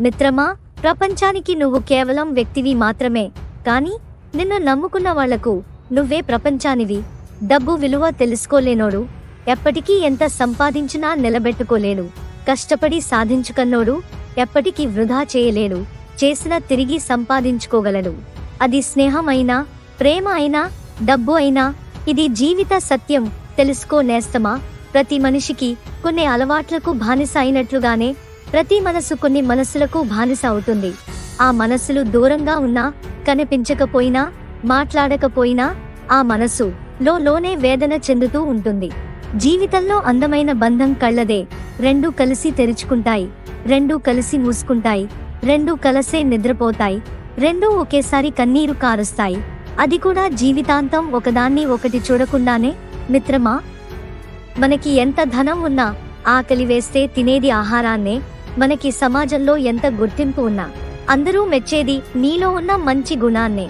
మిత్రమా, ప్రపంచానికి నువ్వు కేవలం వ్యక్తివి మాత్రమే, కానీ నిన్ను నమ్ముకున్న వాళ్లకు నువ్వే ప్రపంచానివి. డబ్బు విలువ తెలుసుకోలేనోడు ఎప్పటికీ ఎంత సంపాదించినా నిలబెట్టుకోలేడు. కష్టపడి సాధించుకన్నోడు ఎప్పటికీ వృధా చేయలేడు. చేసినా తిరిగి సంపాదించుకోగలడు. అది స్నేహం అయినా, ప్రేమ అయినా, డబ్బు అయినా. ఇది జీవిత సత్యం. తెలుసుకో నేస్తమా, ప్రతి మనిషికి కొన్ని అలవాట్లకు బానిస అయినట్లుగానే ప్రతి మనసు కొన్ని మనసులకు బానిస అవుతుంది. ఆ మనసులు దూరంగా ఉన్నా, కనిపించకపోయినా, మాట్లాడకపోయినా ఆ మనసు లోనే వేదన చెందుతూ ఉంటుంది. జీవితంలో అందమైన బంధం కళ్ళదే. రెండూ కలిసి తెరుచుకుంటాయి, రెండూ కలిసి మూసుకుంటాయి, రెండూ కలిసే నిద్రపోతాయి, రెండూ ఒకేసారి కన్నీరు కారుస్తాయి. అది కూడా జీవితాంతం ఒకదాన్ని ఒకటి చూడకుండానే. మిత్రమా, మనకి ఎంత ధనం ఉన్నా, ఆకలి వేస్తే తినేది ఆహారాన్నే. మనకి సమాజంలో ఎంత గుర్తింపు ఉన్నా, అందరూ మెచ్చేది నీలో ఉన్న మంచి గుణాన్నే.